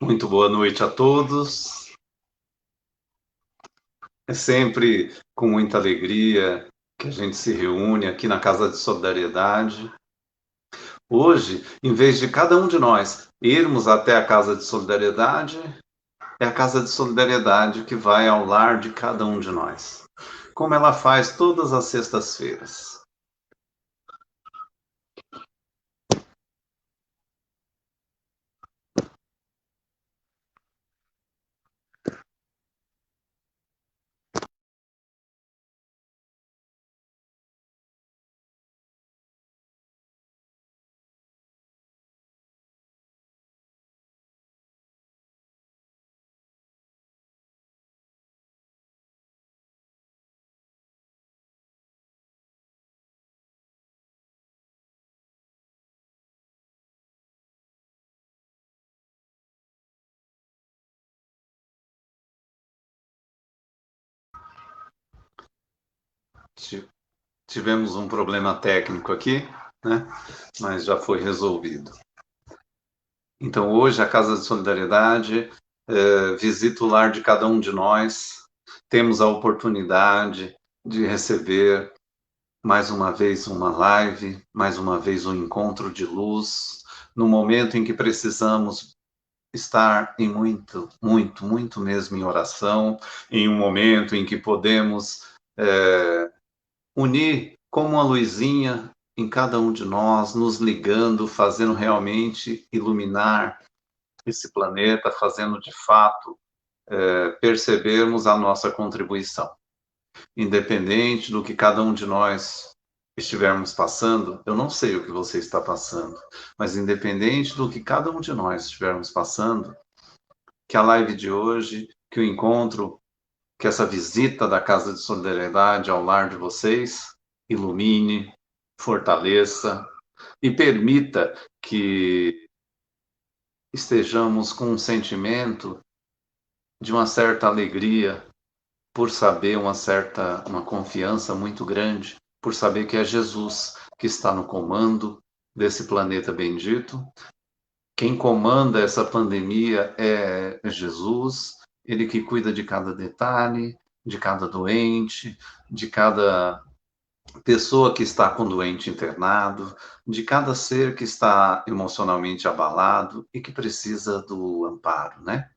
Muito boa noite a todos. É sempre com muita alegria que a gente se reúne aqui na Casa de Solidariedade. Hoje, em vez de cada um de nós irmos até a Casa de Solidariedade, é a Casa de Solidariedade que vai ao lar de cada um de nós, como ela faz todas as sextas-feiras. Tivemos um problema técnico aqui, né? Mas já foi resolvido. Então, hoje, a Casa de Solidariedade visita o lar de cada um de nós. Temos a oportunidade de receber mais uma vez uma live, mais uma vez um encontro de luz, no momento em que precisamos estar em muito mesmo em oração, em um momento em que podemos unir como uma luzinha em cada um de nós, nos ligando, fazendo realmente iluminar esse planeta, fazendo de fato percebermos a nossa contribuição. Independente do que cada um de nós estivermos passando, eu não sei o que você está passando, mas independente do que cada um de nós estivermos passando, que a live de hoje, que o encontro, que essa visita da Casa de Solidariedade ao lar de vocês, ilumine, fortaleça e permita que estejamos com um sentimento de uma certa alegria por saber uma confiança muito grande, por saber que é Jesus que está no comando desse planeta bendito. Quem comanda essa pandemia é Jesus, ele que cuida de cada detalhe, de cada doente, de cada pessoa que está com doente internado, de cada ser que está emocionalmente abalado e que precisa do amparo, né?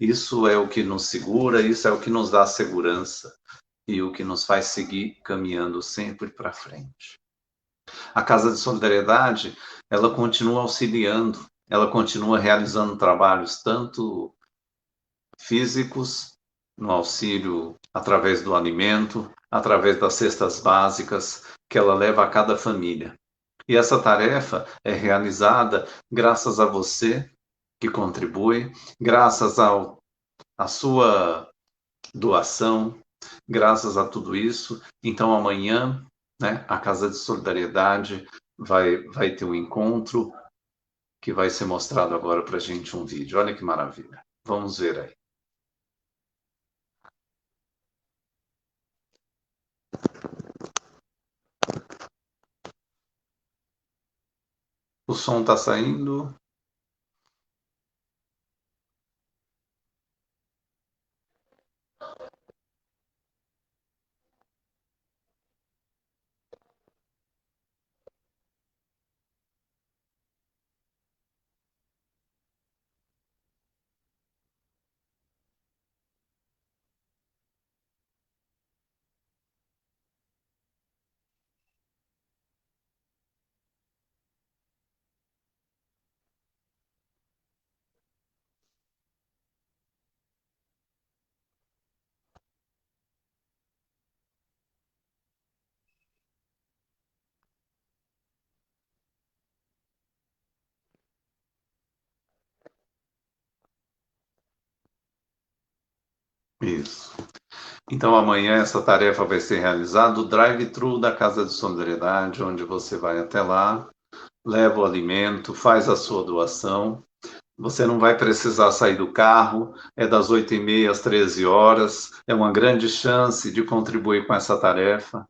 Isso é o que nos segura, isso é o que nos dá segurança e o que nos faz seguir caminhando sempre para frente. A Casa de Solidariedade, ela continua auxiliando, ela continua realizando trabalhos tanto físicos, no auxílio através do alimento, através das cestas básicas que ela leva a cada família. E essa tarefa é realizada graças a você que contribui, graças à sua doação, graças a tudo isso. Então, amanhã, né, a Casa de Solidariedade vai ter um encontro que vai ser mostrado agora para a gente um vídeo. Olha que maravilha. Vamos ver aí. O som está saindo. Isso. Então, amanhã essa tarefa vai ser realizada, o drive-thru da Casa de Solidariedade, onde você vai até lá, leva o alimento, faz a sua doação. Você não vai precisar sair do carro, é das 8h30 às 13 horas, é uma grande chance de contribuir com essa tarefa.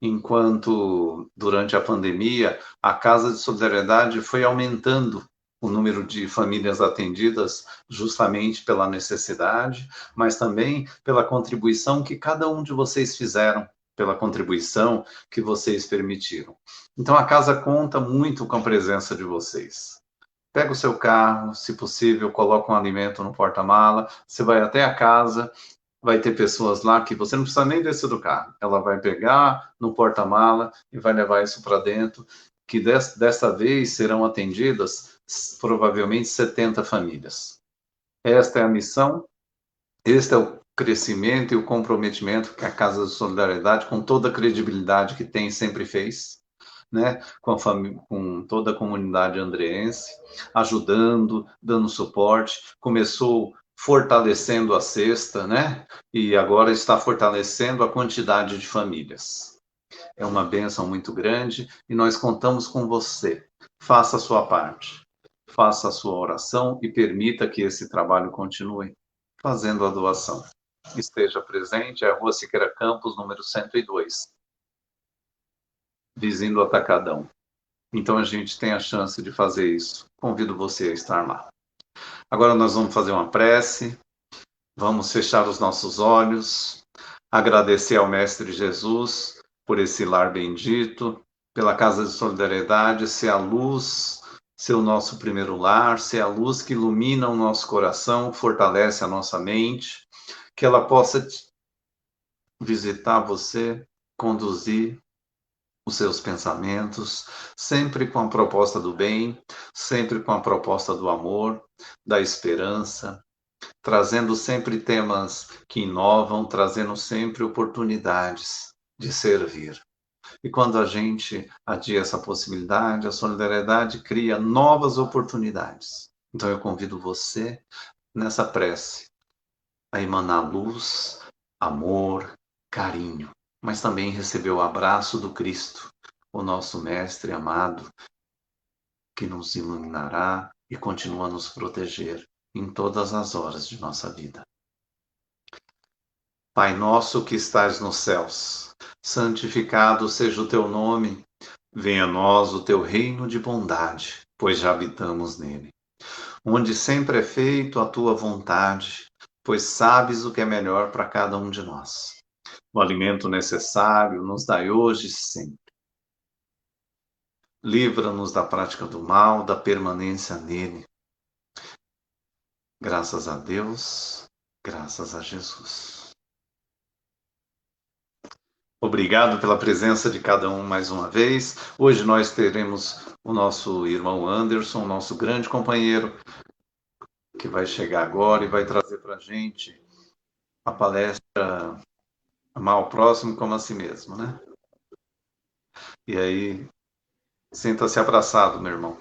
Enquanto, durante a pandemia, a Casa de Solidariedade foi aumentando o número de famílias atendidas justamente pela necessidade, mas também pela contribuição que cada um de vocês fizeram, pela contribuição que vocês permitiram. Então a casa conta muito com a presença de vocês. Pega o seu carro, se possível, coloca um alimento no porta-mala, você vai até a casa, vai ter pessoas lá que você não precisa nem descer do carro. Ela vai pegar no porta-mala e vai levar isso para dentro, que desta vez serão atendidas provavelmente 70 famílias. Esta é a missão, este é o crescimento e o comprometimento que a Casa de Solidariedade, com toda a credibilidade que tem, sempre fez, né? Com toda a comunidade andreense, ajudando, dando suporte. Começou fortalecendo a cesta, né? E agora está fortalecendo a quantidade de famílias. É uma bênção muito grande e nós contamos com você. Faça a sua parte, faça a sua oração e permita que esse trabalho continue fazendo a doação. Esteja presente, é a Rua Siqueira Campos, número 102, vizinho do Atacadão. Então a gente tem a chance de fazer isso. Convido você a estar lá. Agora nós vamos fazer uma prece, vamos fechar os nossos olhos, agradecer ao Mestre Jesus por esse lar bendito, pela Casa de Solidariedade, ser a luz, ser o nosso primeiro lar, ser a luz que ilumina o nosso coração, fortalece a nossa mente, que ela possa visitar você, conduzir os seus pensamentos, sempre com a proposta do bem, sempre com a proposta do amor, da esperança, trazendo sempre temas que inovam, trazendo sempre oportunidades de servir. E quando a gente adia essa possibilidade, a solidariedade cria novas oportunidades. Então eu convido você, nessa prece, a emanar luz, amor, carinho, mas também receber o abraço do Cristo, o nosso Mestre amado, que nos iluminará e continua a nos proteger em todas as horas de nossa vida. Pai nosso que estás nos céus, santificado seja o teu nome, venha a nós o teu reino de bondade, pois já habitamos nele. Onde sempre é feito a tua vontade, pois sabes o que é melhor para cada um de nós. O alimento necessário nos dai hoje e sempre. Livra-nos da prática do mal, da permanência nele. Graças a Deus, graças a Jesus. Obrigado pela presença de cada um mais uma vez. Hoje nós teremos o nosso irmão Anderson, nosso grande companheiro, que vai chegar agora e vai trazer para a gente a palestra Amar o Próximo como a si mesmo, né? E aí, sinta-se abraçado, meu irmão.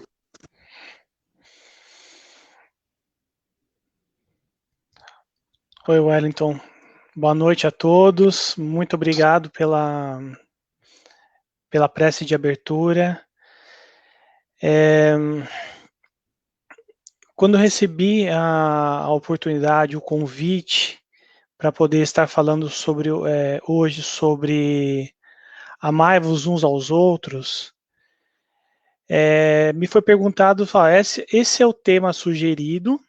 Oi, Wellington. Boa noite a todos. Muito obrigado pela prece de abertura. Quando eu recebi a oportunidade, o convite para poder estar falando hoje sobre amai-vos uns aos outros, me foi perguntado, esse é o tema sugerido,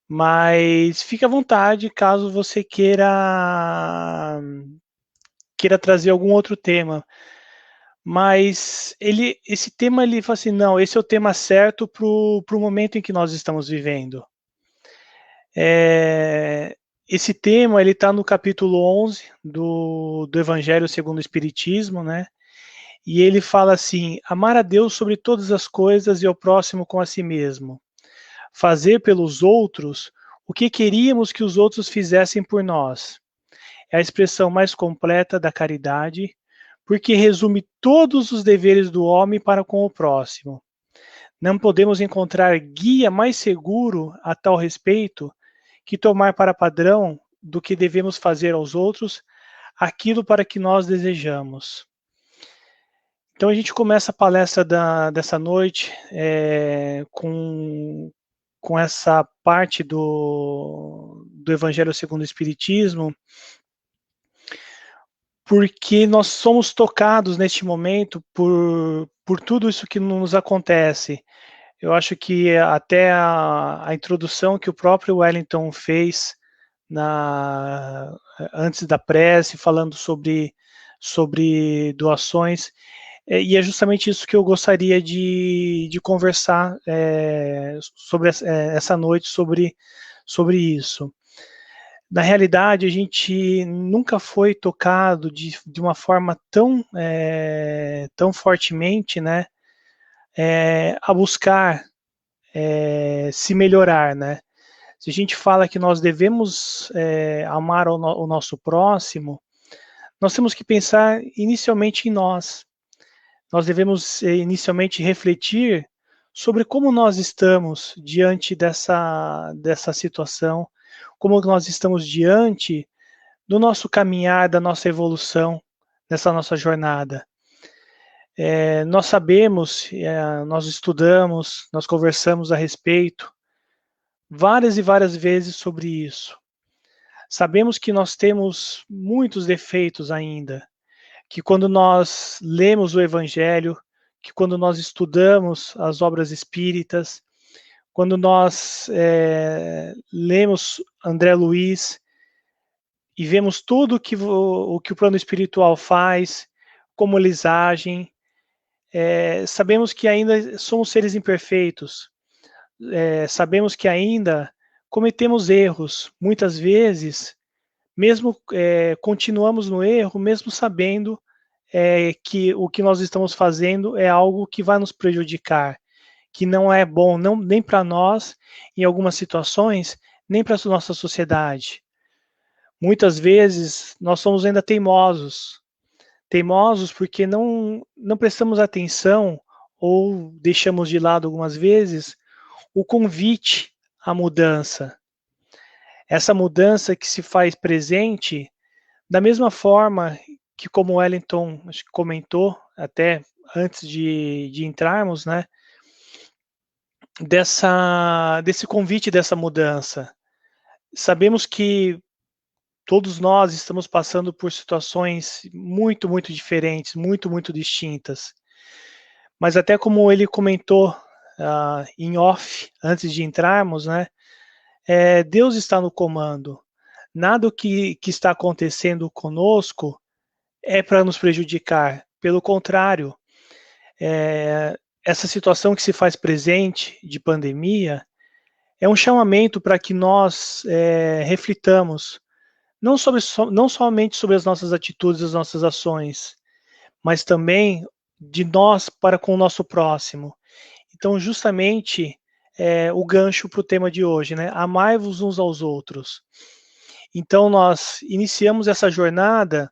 mas fique à vontade caso você queira trazer algum outro tema. Mas esse tema, ele fala assim, não, esse é o tema certo para o momento em que nós estamos vivendo. Esse tema, ele está no capítulo 11 do Evangelho segundo o Espiritismo, né? E ele fala assim, amar a Deus sobre todas as coisas e ao próximo com a si mesmo. Fazer pelos outros o que queríamos que os outros fizessem por nós. É a expressão mais completa da caridade, porque resume todos os deveres do homem para com o próximo. Não podemos encontrar guia mais seguro a tal respeito que tomar para padrão do que devemos fazer aos outros aquilo para que nós desejamos. Então a gente começa a palestra dessa noite com essa parte do Evangelho segundo o Espiritismo, porque nós somos tocados neste momento por tudo isso que nos acontece. Eu acho que até a introdução que o próprio Wellington fez antes da prece, falando sobre doações, e é justamente isso que eu gostaria de conversar sobre essa noite, sobre isso. Na realidade, a gente nunca foi tocado de uma forma tão fortemente, né, a buscar se melhorar, né? Se a gente fala que nós devemos amar o nosso próximo, nós temos que pensar inicialmente em nós. Nós devemos inicialmente refletir sobre como nós estamos diante dessa situação, como nós estamos diante do nosso caminhar, da nossa evolução, nessa nossa jornada. Nós sabemos, nós estudamos, nós conversamos a respeito várias e várias vezes sobre isso. Sabemos que nós temos muitos defeitos ainda, que quando nós lemos o Evangelho, que quando nós estudamos as obras espíritas, quando nós lemos André Luiz e vemos tudo o que o plano espiritual faz, como eles agem, sabemos que ainda somos seres imperfeitos, sabemos que ainda cometemos erros, muitas vezes, mesmo continuamos no erro, mesmo sabendo que o que nós estamos fazendo é algo que vai nos prejudicar, que não é bom nem para nós, em algumas situações, nem para a nossa sociedade. Muitas vezes nós somos ainda teimosos porque não prestamos atenção ou deixamos de lado algumas vezes o convite à mudança. Essa mudança que se faz presente da mesma forma que, como o Wellington comentou, até antes de entrarmos, né, desse convite dessa mudança. Sabemos que todos nós estamos passando por situações muito, muito diferentes, muito, muito distintas. Mas até como ele comentou em off, antes de entrarmos, né, Deus está no comando. Nada que está acontecendo conosco é para nos prejudicar. Pelo contrário, essa situação que se faz presente de pandemia é um chamamento para que nós reflitamos não somente sobre as nossas atitudes, as nossas ações, mas também de nós para com o nosso próximo. Então, justamente, o gancho para o tema de hoje, né? Amai-vos uns aos outros. Então, nós iniciamos essa jornada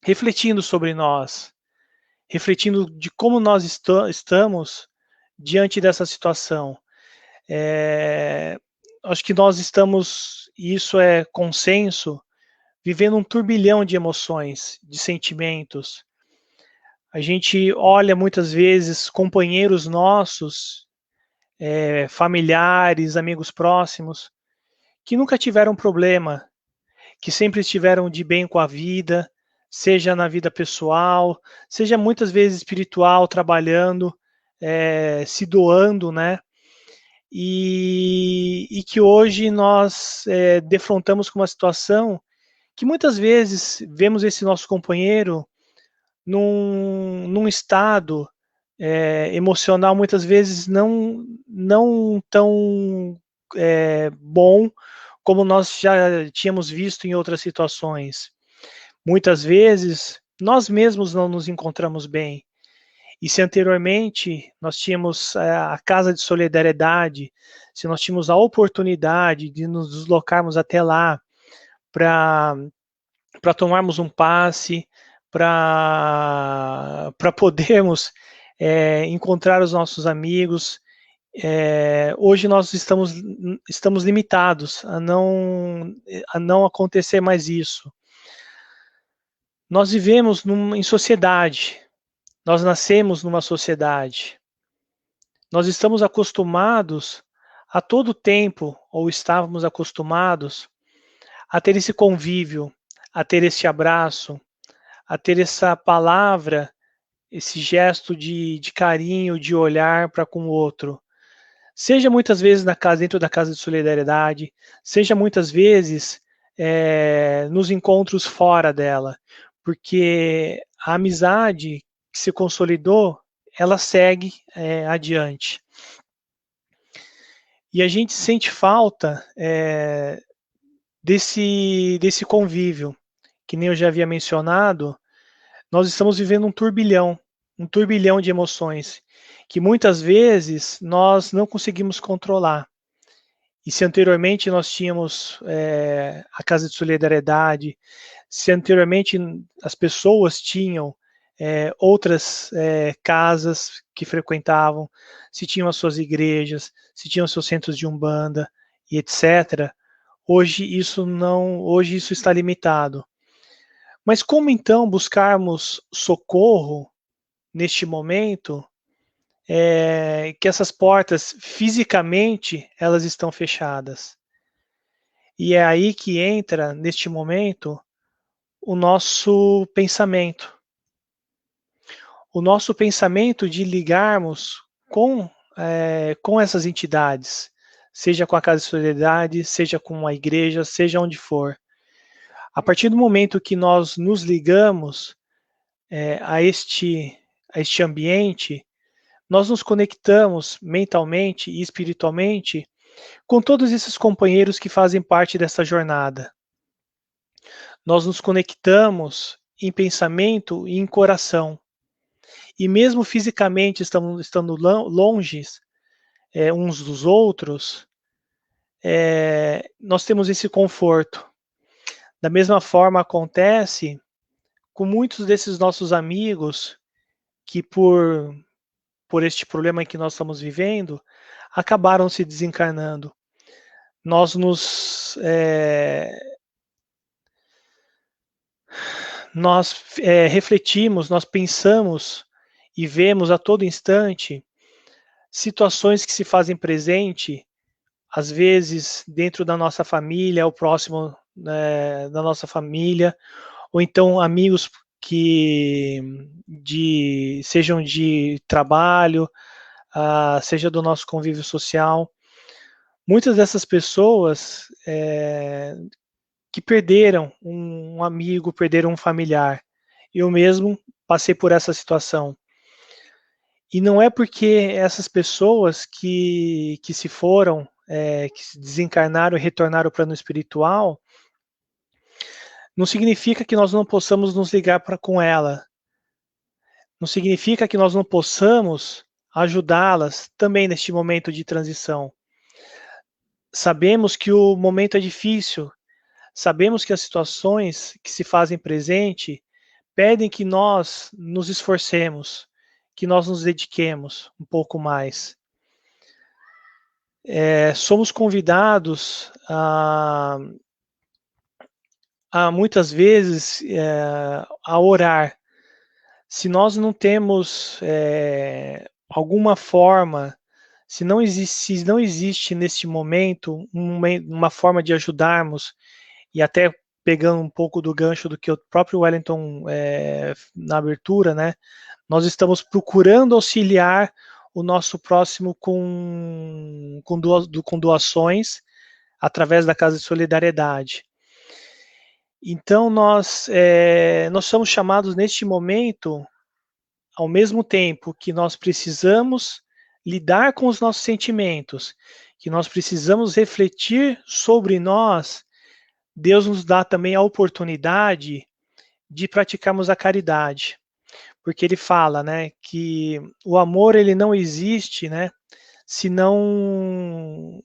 refletindo sobre nós, refletindo de como nós estamos diante dessa situação. Acho que nós estamos, e isso é consenso, vivendo um turbilhão de emoções, de sentimentos. A gente olha muitas vezes companheiros nossos, familiares, amigos próximos, que nunca tiveram problema, que sempre estiveram de bem com a vida, seja na vida pessoal, seja muitas vezes espiritual, trabalhando, se doando, né? E que hoje nós defrontamos com uma situação que muitas vezes vemos esse nosso companheiro num estado emocional muitas vezes não tão bom como nós já tínhamos visto em outras situações. Muitas vezes nós mesmos não nos encontramos bem. E se anteriormente nós tínhamos a Casa de Solidariedade, se nós tínhamos a oportunidade de nos deslocarmos até lá para tomarmos um passe, para podermos encontrar os nossos amigos, hoje nós estamos limitados a não acontecer mais isso. Nós vivemos em sociedade, nós nascemos numa sociedade, nós estamos acostumados a todo tempo, ou estávamos acostumados a ter esse convívio, a ter esse abraço, a ter essa palavra, esse gesto de carinho, de olhar para com o outro. Seja muitas vezes dentro da casa de solidariedade, seja muitas vezes nos encontros fora dela, porque a amizade que se consolidou, ela segue adiante. E a gente sente falta desse convívio, que nem eu já havia mencionado. Nós estamos vivendo um turbilhão de emoções, que muitas vezes nós não conseguimos controlar. E se anteriormente nós tínhamos a Casa de Solidariedade, se anteriormente as pessoas tinham outras casas que frequentavam, se tinham as suas igrejas, se tinham seus centros de umbanda e etc. Hoje isso está limitado. Mas como então buscarmos socorro neste momento que essas portas fisicamente elas estão fechadas? E é aí que entra neste momento o nosso pensamento. O nosso pensamento de ligarmos com essas entidades, seja com a Casa de Solidariedade, seja com a igreja, seja onde for. A partir do momento que nós nos ligamos a este ambiente, nós nos conectamos mentalmente e espiritualmente com todos esses companheiros que fazem parte dessa jornada. Nós nos conectamos em pensamento e em coração. E mesmo fisicamente estando longe uns dos outros, nós temos esse conforto. Da mesma forma acontece com muitos desses nossos amigos que por este problema que nós estamos vivendo, acabaram se desencarnando. Nós refletimos, nós pensamos e vemos a todo instante situações que se fazem presente, às vezes dentro da nossa família, ou próximo da nossa família, ou então amigos que sejam de trabalho, seja do nosso convívio social. Muitas dessas pessoas que perderam um amigo, perderam um familiar. Eu mesmo passei por essa situação. E não é porque essas pessoas que se foram, que se desencarnaram e retornaram ao plano espiritual, não significa que nós não possamos nos ligar com ela. Não significa que nós não possamos ajudá-las também neste momento de transição. Sabemos que o momento é difícil, sabemos que as situações que se fazem presente pedem que nós nos esforcemos, que nós nos dediquemos um pouco mais. Somos convidados a muitas vezes a orar. Se nós não temos alguma forma, se não existe neste momento uma forma de ajudarmos, e até pegando um pouco do gancho do que o próprio Wellington na abertura, né? Nós estamos procurando auxiliar o nosso próximo com doações através da Casa de Solidariedade. Então nós somos chamados neste momento, ao mesmo tempo que nós precisamos lidar com os nossos sentimentos, que nós precisamos refletir sobre nós, Deus nos dá também a oportunidade de praticarmos a caridade. Porque ele fala, né, que o amor ele não existe, né, se não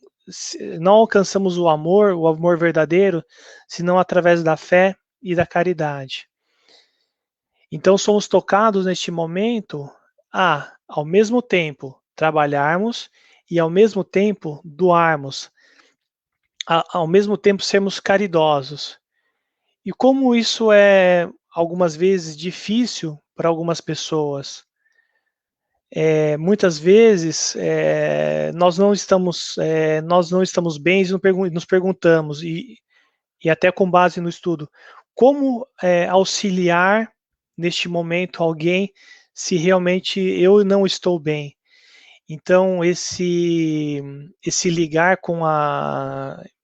alcançamos o amor verdadeiro, senão através da fé e da caridade. Então somos tocados neste momento a, ao mesmo tempo, trabalharmos e ao mesmo tempo doarmos, ao mesmo tempo sermos caridosos. E como isso é algumas vezes difícil para algumas pessoas, muitas vezes nós não estamos bem e nos perguntamos, e até com base no estudo, como auxiliar neste momento alguém se realmente eu não estou bem. Então, esse ligar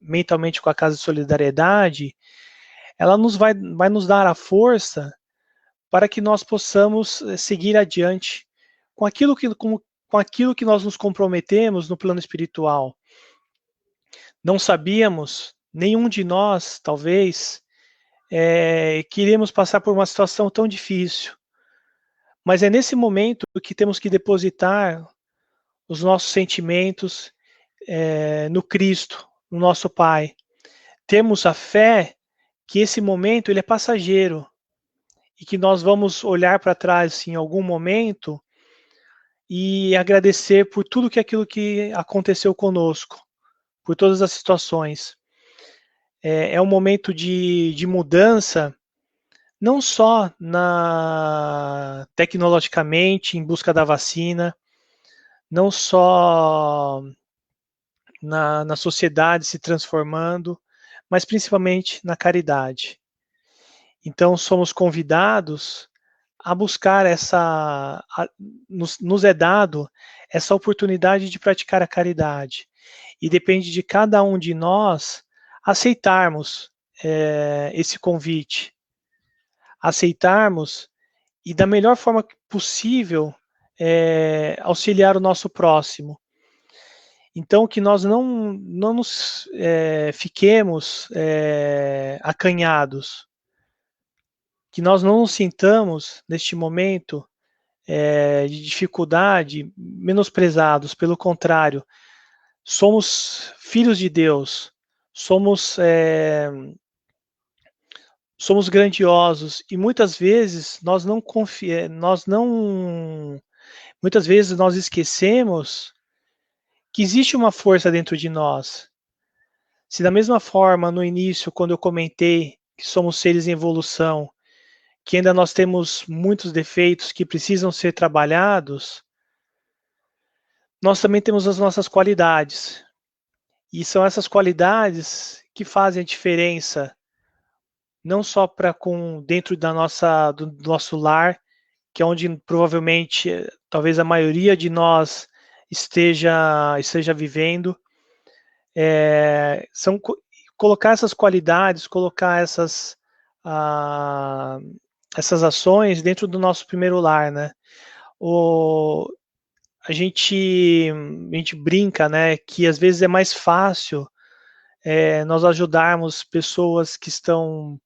mentalmente com a Casa de Solidariedade, ela vai nos dar a força para que nós possamos seguir adiante com aquilo que nós nos comprometemos no plano espiritual. Não sabíamos, nenhum de nós, talvez, que iremos passar por uma situação tão difícil. Mas é nesse momento que temos que depositar os nossos sentimentos no Cristo, no nosso Pai. Temos a fé que esse momento ele é passageiro e que nós vamos olhar para trás em algum momento e agradecer por tudo aquilo que aconteceu conosco, por todas as situações. É um momento de mudança, não só tecnologicamente, em busca da vacina, não só na sociedade se transformando, mas principalmente na caridade. Então, somos convidados a buscar nos é dado essa oportunidade de praticar a caridade. E depende de cada um de nós aceitarmos esse convite, aceitarmos e da melhor forma possível auxiliar o nosso próximo. Então, que nós não nos fiquemos acanhados, que nós não nos sintamos, neste momento de dificuldade, menosprezados. Pelo contrário, somos filhos de Deus, somos grandiosos e muitas vezes muitas vezes nós esquecemos que existe uma força dentro de nós. Se da mesma forma, no início, quando eu comentei que somos seres em evolução, que ainda nós temos muitos defeitos que precisam ser trabalhados, nós também temos as nossas qualidades. E são essas qualidades que fazem a diferença, não só dentro do nosso lar, que é onde provavelmente, talvez a maioria de nós esteja vivendo, colocar essas qualidades, colocar essas ações dentro do nosso primeiro lar, né? A gente brinca, né, que às vezes é mais fácil nós ajudarmos pessoas que estão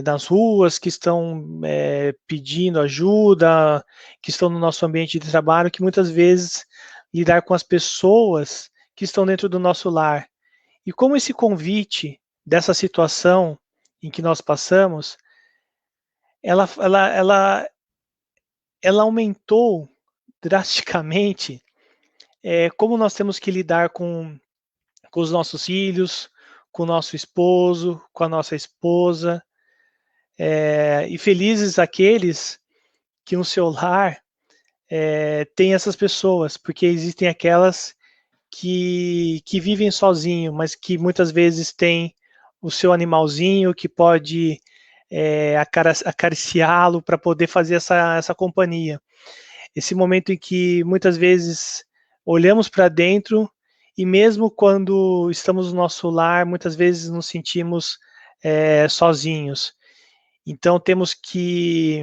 nas ruas, que estão pedindo ajuda, que estão no nosso ambiente de trabalho, que muitas vezes lidar com as pessoas que estão dentro do nosso lar. E como esse convite dessa situação em que nós passamos, ela aumentou drasticamente como nós temos que lidar com os nossos filhos, com o nosso esposo, com a nossa esposa, e felizes aqueles que no seu lar tem essas pessoas, porque existem aquelas que vivem sozinho, mas que muitas vezes tem o seu animalzinho que pode acariciá-lo para poder fazer essa companhia. Esse momento em que muitas vezes olhamos para dentro e mesmo quando estamos no nosso lar, muitas vezes nos sentimos sozinhos. Então temos que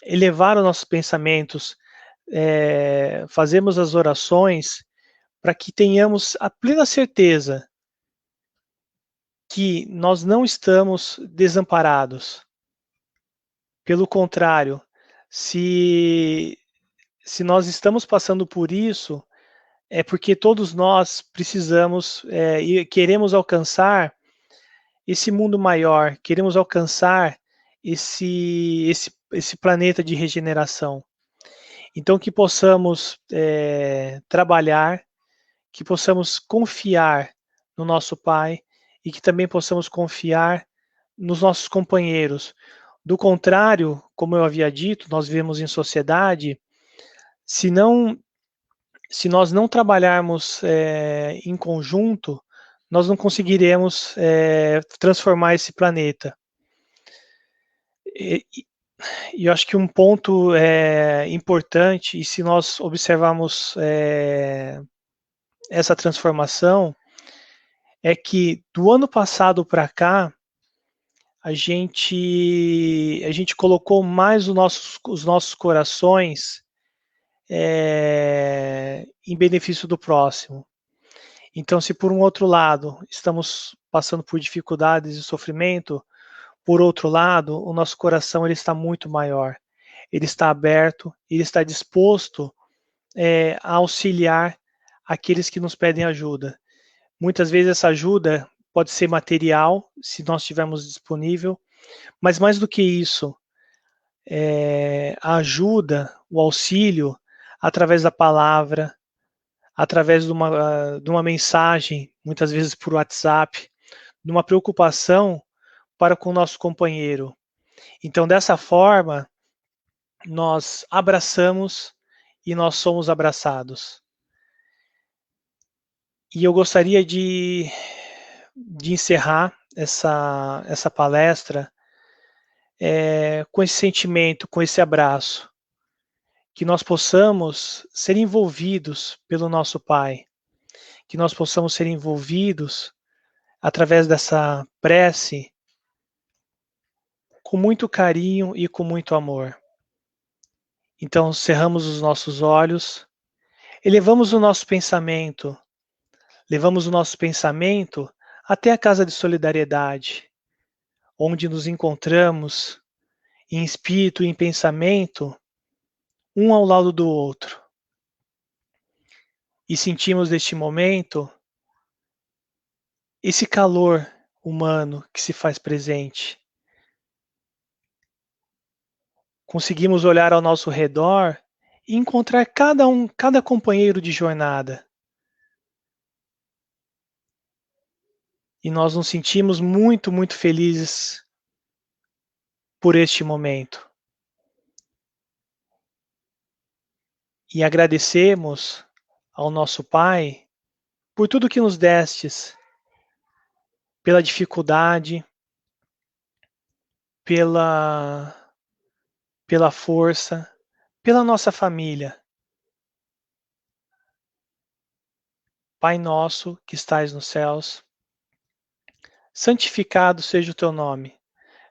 elevar os nossos pensamentos, fazermos as orações para que tenhamos a plena certeza que nós não estamos desamparados. Pelo contrário, se nós estamos passando por isso, é porque todos nós precisamos e queremos alcançar esse mundo maior, queremos alcançar esse planeta de regeneração. Então que possamos trabalhar, que possamos confiar no nosso Pai e que também possamos confiar nos nossos companheiros. Do contrário, como eu havia dito, nós vivemos em sociedade, se nós não trabalharmos em conjunto, nós não conseguiremos transformar esse planeta. E eu acho que um ponto importante, e se nós observarmos essa transformação, é que do ano passado para cá, a gente colocou mais os nossos corações em benefício do próximo. Então, se por um outro lado estamos passando por dificuldades e sofrimento, por outro lado, o nosso coração ele está muito maior. Ele está aberto, ele está disposto a auxiliar aqueles que nos pedem ajuda. Muitas vezes essa ajuda pode ser material, se nós tivermos disponível, mas mais do que isso, a ajuda, o auxílio, através da palavra, através de uma mensagem, muitas vezes por WhatsApp, de uma preocupação para com o nosso companheiro. Então, dessa forma, nós abraçamos e nós somos abraçados. E eu gostaria de encerrar essa palestra com esse sentimento, com esse abraço, que nós possamos ser envolvidos pelo nosso Pai, que nós possamos ser envolvidos através dessa prece com muito carinho e com muito amor. Então, cerramos os nossos olhos, elevamos o nosso pensamento, levamos o nosso pensamento até a casa de solidariedade, onde nos encontramos em espírito e em pensamento, um ao lado do outro. E sentimos neste momento esse calor humano que se faz presente. Conseguimos olhar ao nosso redor e encontrar cada companheiro de jornada. E nós nos sentimos muito, muito felizes por este momento. E agradecemos ao nosso Pai por tudo que nos destes, pela dificuldade, pela força, pela nossa família. Pai nosso que estais nos céus, santificado seja o teu nome.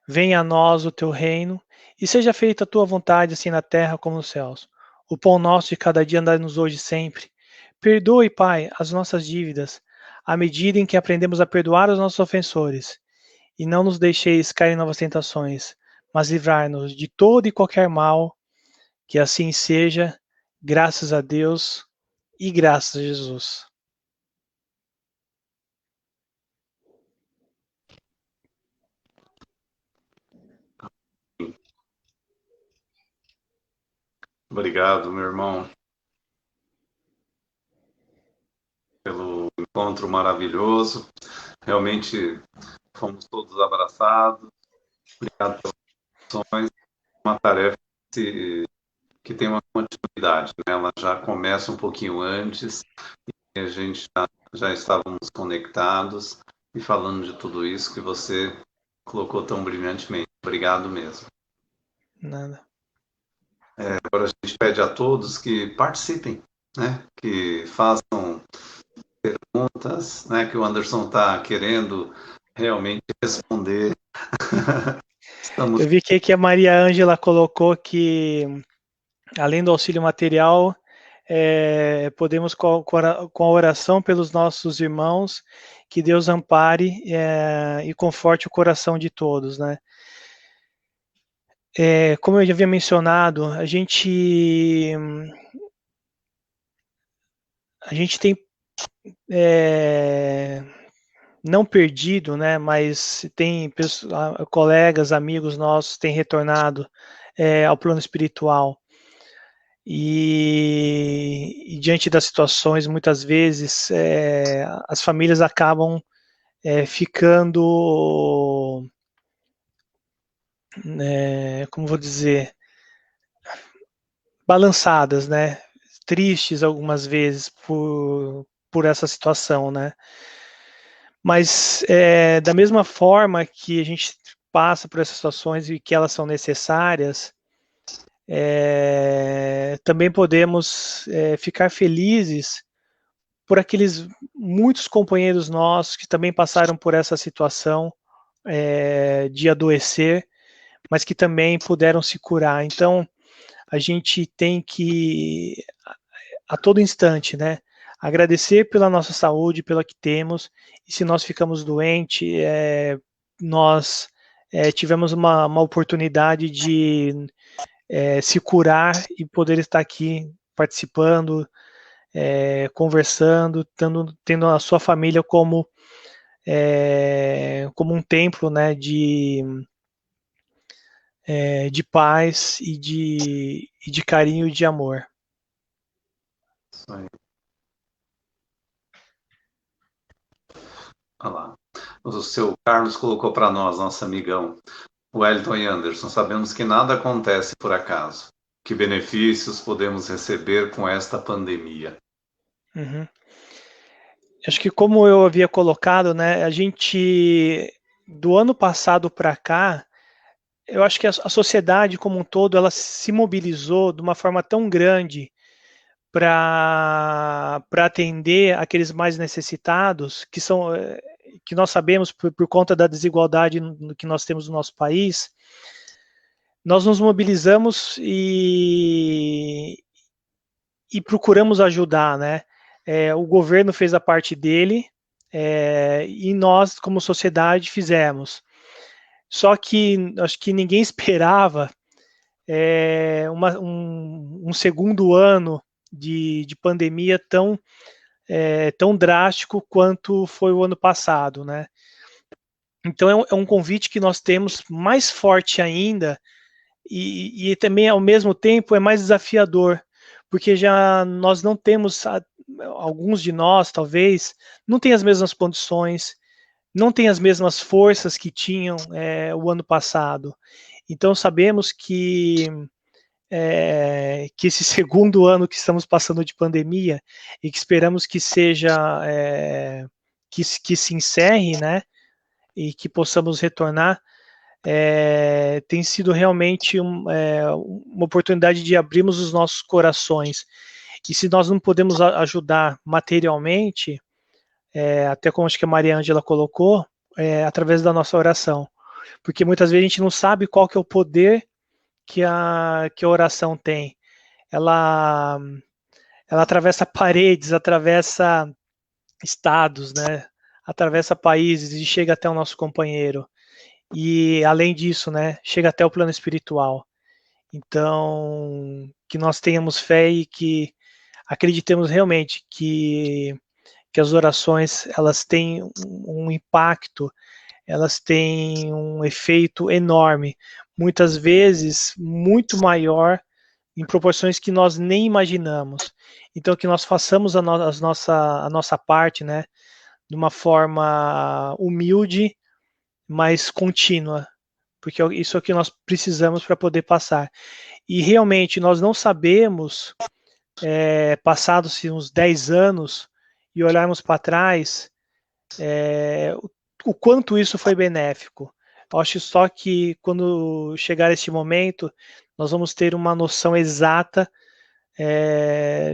Venha a nós o teu reino e seja feita a tua vontade, assim na terra como nos céus. O pão nosso de cada dia dai-nos hoje e sempre. Perdoe, Pai, as nossas dívidas, à medida em que aprendemos a perdoar os nossos ofensores. E não nos deixeis cair em novas tentações, mas livrai-nos de todo e qualquer mal, que assim seja, graças a Deus e graças a Jesus. Obrigado, meu irmão, pelo encontro maravilhoso. Realmente fomos todos abraçados. Obrigado pelas ações. Uma tarefa que tem uma continuidade, né? Ela já começa um pouquinho antes e a gente já estávamos conectados e falando de tudo isso que você colocou tão brilhantemente. Obrigado mesmo. Nada. Agora a gente pede a todos que participem, né? Que façam perguntas, né? Que o Anderson está querendo realmente responder. Eu vi que a Maria Ângela colocou que, além do auxílio material, podemos, com a oração pelos nossos irmãos, que Deus ampare e conforte o coração de todos, né? Como eu já havia mencionado, a gente tem não perdido, né, mas tem colegas, amigos nossos têm retornado ao plano espiritual. E diante das situações, muitas vezes, as famílias acabam ficando, como vou dizer, balançadas, né? Tristes algumas vezes por essa situação, né? Mas da mesma forma que a gente passa por essas situações e que elas são necessárias, também podemos ficar felizes por aqueles muitos companheiros nossos que também passaram por essa situação de adoecer, mas que também puderam se curar. Então, a gente tem que, a todo instante, né, agradecer pela nossa saúde, pela que temos, e se nós ficamos doentes, nós tivemos uma oportunidade de se curar e poder estar aqui participando, conversando, tendo a sua família como um templo, né, de paz e de carinho e de amor. Isso aí. Olha lá. O seu Carlos colocou para nós, nosso amigão, Wellington e Anderson, sabemos que nada acontece por acaso. Que benefícios podemos receber com esta pandemia? Uhum. Acho que como eu havia colocado, né, a gente, do ano passado para cá, eu acho que a sociedade como um todo, ela se mobilizou de uma forma tão grande para atender aqueles mais necessitados, que nós sabemos por conta da desigualdade que nós temos no nosso país. Nós nos mobilizamos e procuramos ajudar, né? O governo fez a parte dele, e nós, como sociedade, fizemos. Só que acho que ninguém esperava um segundo ano de pandemia tão drástico quanto foi o ano passado, né? Então é um convite que nós temos mais forte ainda e também ao mesmo tempo é mais desafiador, porque já nós não temos, alguns de nós talvez, não tem as mesmas condições, não tem as mesmas forças que tinham o ano passado. Então sabemos que esse segundo ano que estamos passando de pandemia e que esperamos que seja que se encerre, né, e que possamos retornar, tem sido realmente uma oportunidade de abrirmos os nossos corações. E se nós não podemos ajudar materialmente, até como acho que a Maria Ângela colocou, através da nossa oração. Porque muitas vezes a gente não sabe qual que é o poder que a oração tem. Ela, ela atravessa paredes, atravessa estados, né? Atravessa países e chega até o nosso companheiro. E além disso, né, chega até o plano espiritual. Então, que nós tenhamos fé e que acreditemos realmente que as orações elas têm um impacto, elas têm um efeito enorme, muitas vezes muito maior em proporções que nós nem imaginamos. Então, que nós façamos a nossa parte, né, de uma forma humilde, mas contínua, porque isso é o que nós precisamos para poder passar. E realmente nós não sabemos, passados uns 10 anos, e olharmos para trás, o quanto isso foi benéfico. Eu acho só que quando chegar esse momento, nós vamos ter uma noção exata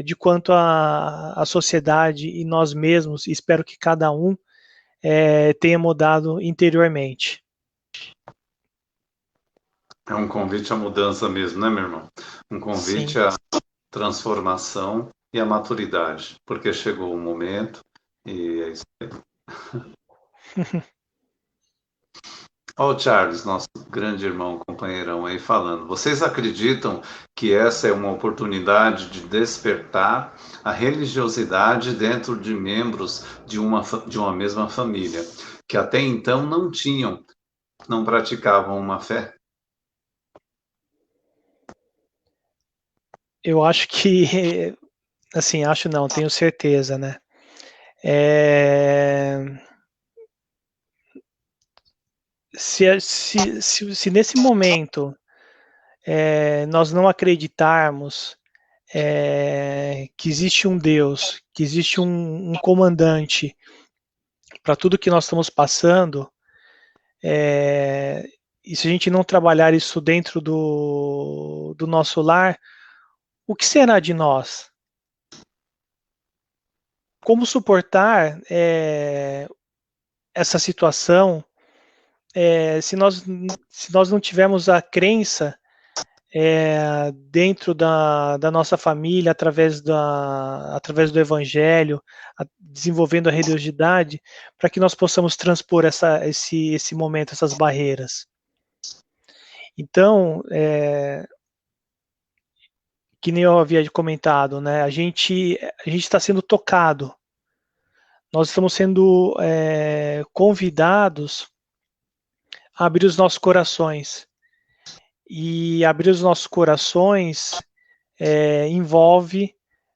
de quanto a sociedade e nós mesmos, espero que cada um tenha mudado interiormente. É um convite à mudança mesmo, né, meu irmão? Um convite Sim. à transformação e à maturidade, porque chegou o momento e é isso aí. Olha o Charles, nosso grande irmão, companheirão aí falando. Vocês acreditam que essa é uma oportunidade de despertar a religiosidade dentro de membros de uma mesma família, que até então não praticavam uma fé? Eu acho que, assim, acho não, tenho certeza, né? Se nesse momento nós não acreditarmos que existe um Deus, que existe um comandante para tudo que nós estamos passando, e se a gente não trabalhar isso dentro do nosso lar, o que será de nós? Como suportar essa situação se nós não tivermos a crença dentro da nossa família, através do Evangelho, desenvolvendo a religiosidade, para que nós possamos transpor esse momento, essas barreiras. Então, que nem eu havia comentado, né? A gente está sendo tocado. Nós estamos sendo convidados a abrir os nossos corações. E abrir os nossos corações envolve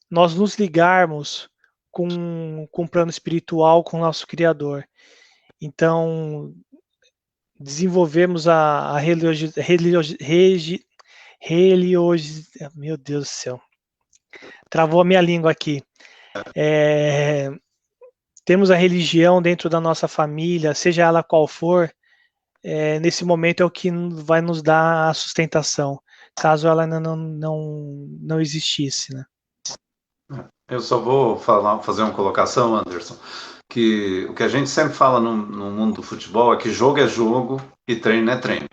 nós nos ligarmos com o plano espiritual, com o nosso Criador. Então, desenvolvemos meu Deus do céu, travou a minha língua aqui. Temos a religião dentro da nossa família, seja ela qual for, nesse momento é o que vai nos dar a sustentação, caso ela não existisse, né? Eu só vou fazer uma colocação, Anderson, que o que a gente sempre fala no mundo do futebol é que jogo é jogo e treino é treino.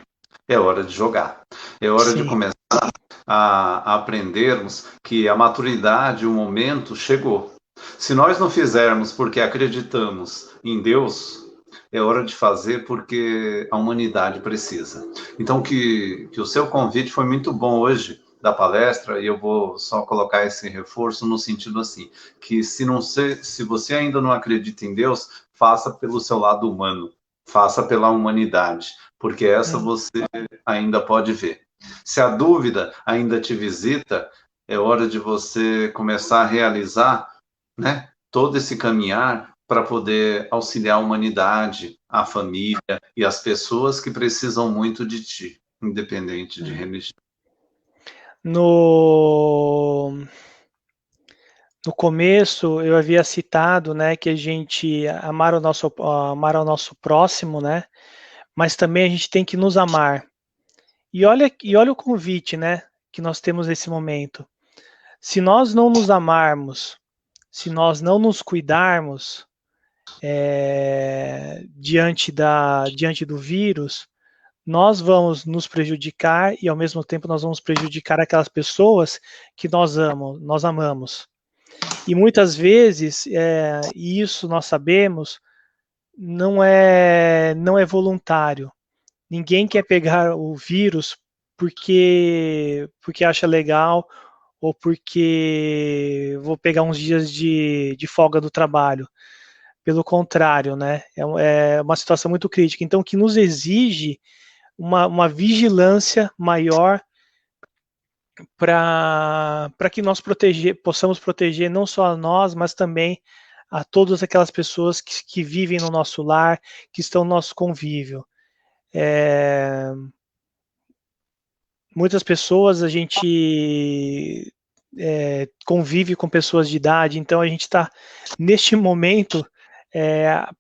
É hora de jogar. É hora de começar a aprendermos que a maturidade, o momento chegou. Se nós não fizermos porque acreditamos em Deus, é hora de fazer porque a humanidade precisa. Então, que o seu convite foi muito bom hoje, da palestra, e eu vou só colocar esse reforço no sentido assim, que se você ainda não acredita em Deus, faça pelo seu lado humano, faça pela humanidade, porque essa você ainda pode ver. Se a dúvida ainda te visita, é hora de você começar a realizar, né, todo esse caminhar para poder auxiliar a humanidade, a família e as pessoas que precisam muito de ti, independente de religião. No começo eu havia citado, né, que a gente amar o nosso próximo, né, mas também a gente tem que nos amar. E olha o convite, né, que nós temos nesse momento. Se nós não nos amarmos, se nós não nos cuidarmos diante do vírus, nós vamos nos prejudicar e ao mesmo tempo nós vamos prejudicar aquelas pessoas que nós amamos. E muitas vezes, e isso nós sabemos, não é voluntário. Ninguém quer pegar o vírus porque acha legal ou porque vou pegar uns dias de folga do trabalho. Pelo contrário, né? É uma situação muito crítica. Então, que nos exige uma vigilância maior para que nós possamos proteger não só a nós, mas também a todas aquelas pessoas que vivem no nosso lar, que estão no nosso convívio. Muitas pessoas a gente convive com pessoas de idade, então a gente está, neste momento,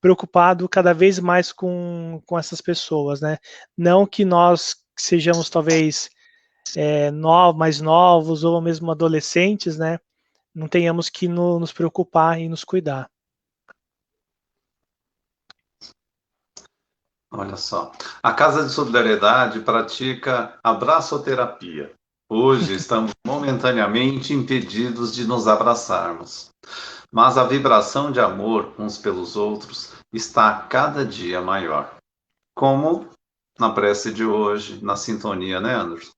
preocupado cada vez mais com essas pessoas, né? Não que nós sejamos talvez mais novos ou mesmo adolescentes, né? Não tenhamos que nos preocupar e nos cuidar. Olha só, a Casa de Solidariedade pratica abraçoterapia. Hoje estamos momentaneamente impedidos de nos abraçarmos, mas a vibração de amor uns pelos outros está cada dia maior. Como na prece de hoje, na sintonia, né, Anderson?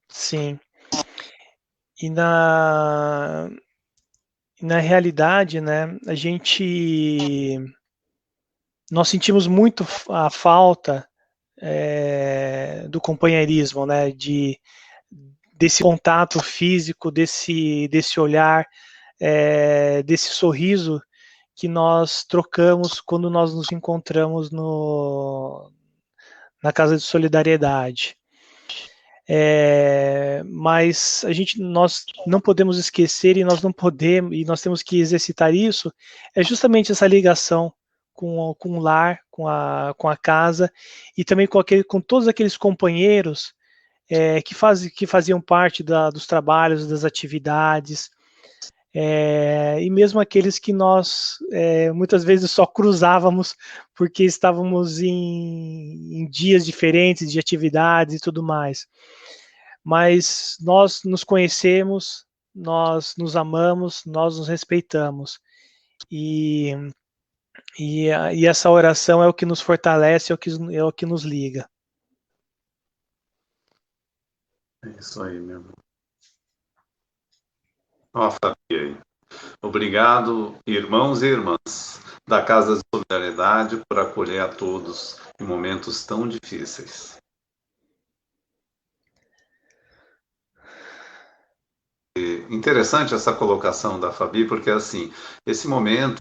Sim. E na realidade, né, nós sentimos muito a falta do companheirismo, né, desse contato físico, desse olhar, desse sorriso que nós trocamos quando nós nos encontramos na Casa de Solidariedade. Mas nós não podemos esquecer e nós temos que exercitar isso, é justamente essa ligação com o lar, com a casa, e também com todos aqueles companheiros que faziam parte dos trabalhos, das atividades, e mesmo aqueles que nós muitas vezes só cruzávamos porque estávamos em dias diferentes de atividades e tudo mais. Mas nós nos conhecemos, nós nos amamos, nós nos respeitamos. E essa oração é o que nos fortalece, é o que nos liga. É isso aí, meu irmão. Ó, Fabi aí. Obrigado, irmãos e irmãs da Casa de Solidariedade, por acolher a todos em momentos tão difíceis. Interessante essa colocação da Fabi, porque assim, esse momento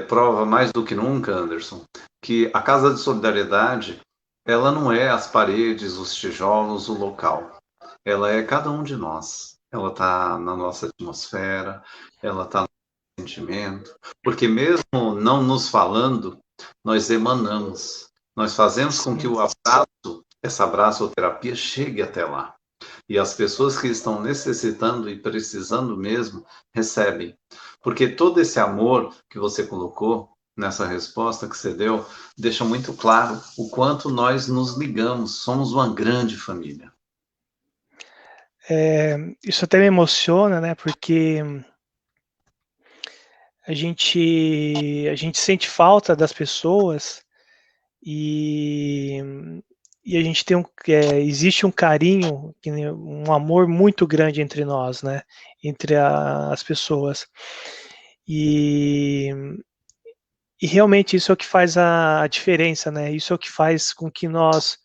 prova mais do que nunca, Anderson, que a Casa de Solidariedade, ela não é as paredes, os tijolos, o local. Ela é cada um de nós. Ela está na nossa atmosfera, ela está no sentimento, porque mesmo não nos falando, nós emanamos. Nós fazemos com que o abraço, essa abraçoterapia chegue até lá. E as pessoas que estão necessitando e precisando mesmo, recebem. Porque todo esse amor que você colocou nessa resposta que você deu, deixa muito claro o quanto nós nos ligamos, somos uma grande família. Isso até me emociona, né? Porque a gente sente falta das pessoas e a gente tem existe um carinho, um amor muito grande entre nós, né? Entre as pessoas. E realmente isso é o que faz a diferença, né? Isso é o que faz com que nós,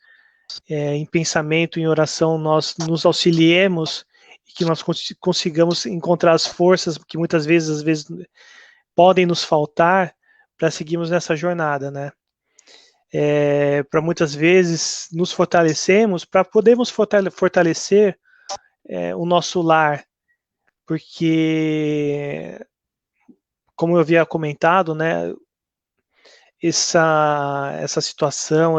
em pensamento, em oração, nós nos auxiliemos e que nós consigamos encontrar as forças que muitas vezes, às vezes, podem nos faltar para seguirmos nessa jornada, né? Para muitas vezes nos fortalecemos para podermos fortalecer o nosso lar, porque, como eu havia comentado, né, essa situação,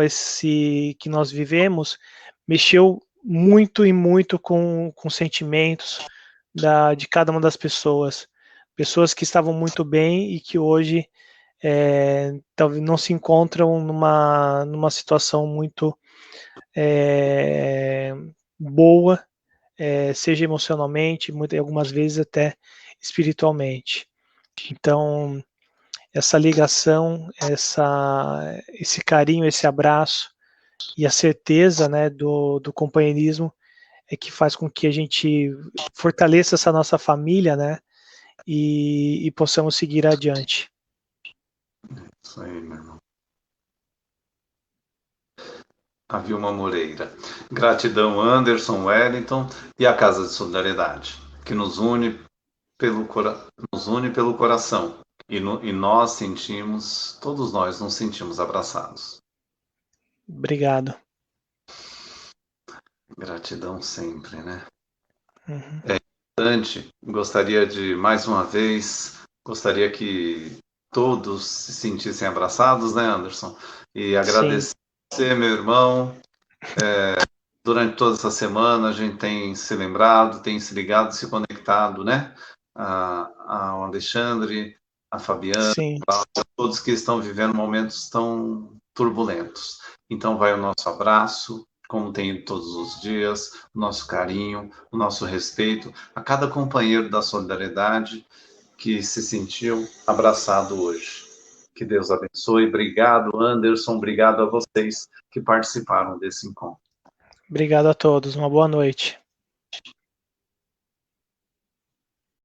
que nós vivemos, mexeu muito e muito com sentimentos de cada uma das pessoas que estavam muito bem e que hoje talvez não se encontram numa situação muito boa, seja emocionalmente, algumas vezes até espiritualmente. Então, essa ligação, esse carinho, esse abraço e a certeza, né, do companheirismo é que faz com que a gente fortaleça essa nossa família, né, e possamos seguir adiante. Isso aí, meu irmão. A Vilma Moreira. Gratidão, Anderson, Wellington e a Casa de Solidariedade, que nos une pelo coração. E nós sentimos, todos nós nos sentimos abraçados. Obrigado. Gratidão sempre, né? Uhum. É importante, gostaria de, mais uma vez, gostaria que todos se sentissem abraçados, né, Anderson? E agradecer você, meu irmão. Durante toda essa semana a gente tem se lembrado, tem se ligado, se conectado, né? Ao Alexandre, a Fabiana, a todos que estão vivendo momentos tão turbulentos. Então vai o nosso abraço, como tem todos os dias, o nosso carinho, o nosso respeito a cada companheiro da solidariedade que se sentiu abraçado hoje. Que Deus abençoe. Obrigado, Anderson. Obrigado a vocês que participaram desse encontro. Obrigado a todos. Uma boa noite.